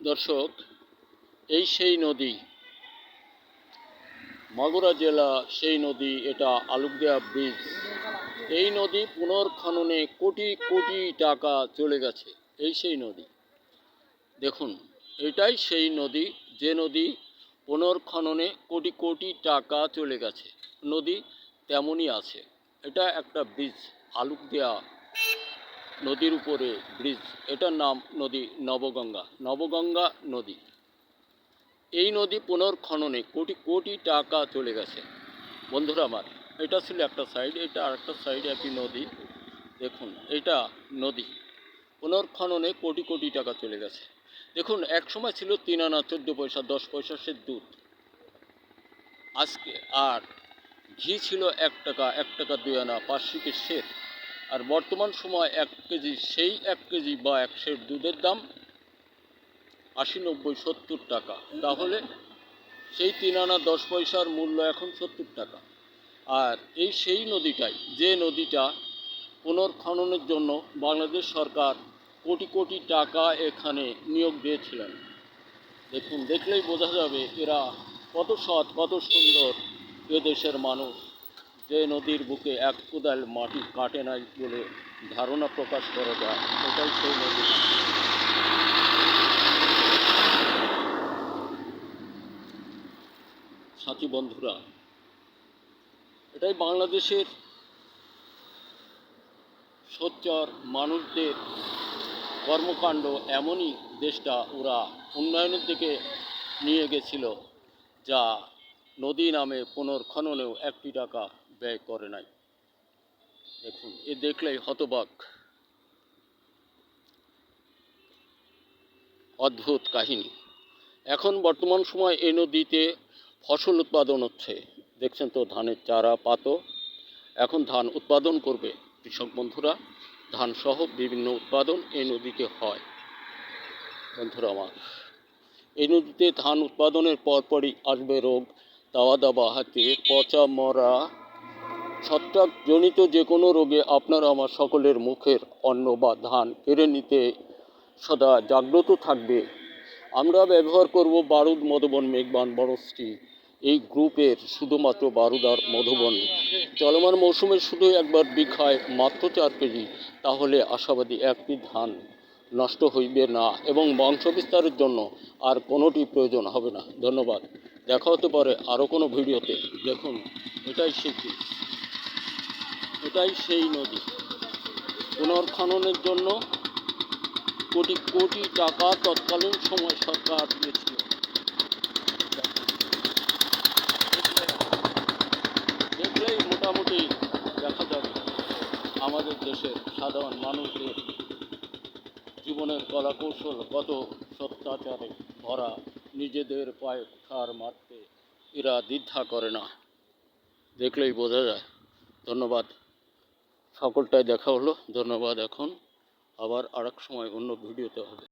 দর্শক, এই সেই নদী, মাগুরা জেলা সেই নদী, এটা আলুকদিয়া ব্রিজ। এই নদী পুনর্খননে কোটি কোটি টাকা চলে গেছে। এই সেই নদী, দেখুন, এটাই সেই নদী যে নদী পুনর্খননে কোটি কোটি টাকা চলে গেছে। নদী তেমনই আছে। এটা একটা ব্রিজ, আলুকদিয়া নদীর উপরে ব্রিজ। এটার নাম নদী নবগঙ্গা নদী। এই নদী পুনর্খননে কোটি কোটি টাকা চলে গেছে। বন্ধুরা আমার, এটা ছিল একটা সাইড, এটা আরেকটা সাইড, একই নদী। দেখুন, এটা নদী পুনর্খননে কোটি কোটি টাকা চলে গেছে। দেখুন, এক সময় ছিল 3 আনা 14 পয়সা 10 পয়সা সে দুধ, আজকে আর ঘি ছিল 1 টাকা 1 টাকা 2 আনা 5 শিকের সের। আর বর্তমান সময় 1 কেজি, সেই 1 কেজি বা 1 সের দুধের দাম 80, 90, 70 টাকা। তাহলে সেই 3 আনা 10 পয়সার মূল্য এখন 70 টাকা। আর এই সেই নদীটাই, যে নদীটা পুনর্খননের জন্য বাংলাদেশ সরকার কোটি কোটি টাকা এখানে নিয়োগ দিয়েছিলেন। দেখুন, দেখলেই বোঝা যাবে এরা কত সৎ, কত সুন্দর এদেশের মানুষ। যে নদীর বুকে এক কোদাল মাটি কাটে নাই বলে ধারণা প্রকাশ করা যায়, এটাই সেই নদী। সাথী বন্ধুরা, এটাই বাংলাদেশের সোচ্চার মানুষদের কর্মকাণ্ড। এমনই দেশটা ওরা উন্নয়নের দিকে নিয়ে গেছিল, যা নদী নামে পুনর্খননেও 1টি টাকা ব্যয় করে নাই। দেখুন, এ দেখলেই হতবাক। অদ্ভুত কাহিনী। এখন বর্তমান সময় এই নদীতে ফসল উৎপাদন হচ্ছে। দেখছেন তো, ধানের চারা পাতো। এখন ধান উৎপাদন করবে কৃষক বন্ধুরা। ধান সহ বিভিন্ন উৎপাদন এই নদীতে হয়। বন্ধুরা আমার, এই নদীতে ধান উৎপাদনের পরপরই আসবে রোগ, দাওয়া দাবা হাতে, পচা মরা, ছত্রাকজনিত যে কোনো রোগে আপনার আমার সকলের মুখের অন্ন বা ধান কেড়ে নিতে সদা জাগ্রত থাকবে। আমরা ব্যবহার করব বারুদ, মধুবন, মেঘবান, বনশ্রী এই গ্রুপের শুধুমাত্র বারুদ আর মধুবন। চলমান মৌসুমে শুধু একবার বিঘায় মাত্র 4 কেজি। তাহলে আশাবাদী 1টি ধান নষ্ট হইবে না এবং বংশ বিস্তারের জন্য আর কোনোটি প্রয়োজন হবে না। ধন্যবাদ। দেখা হতে পারে আরও কোনো ভিডিওতে। দেখুন, এটাই সেই ব্রিজ, এটাই সেই নদী। পুনর্খননের জন্য কোটি কোটি টাকা তৎকালীন সময় সরকার দিয়েছিল। দেখলেই মোটামুটি দেখা যাবে আমাদের দেশের সাধারণ মানুষদের জীবনের কলাকৌশল কত সত্যাচারে ভরা। নিজেদের পায়ে খার মারতে এরা দ্বিধা করে না, দেখলেই বোঝা যায়। ধন্যবাদ। সকলটাই দেখা হলো। ধন্যবাদ। এখন আবার আরেক সময় অন্য ভিডিওতে হবে।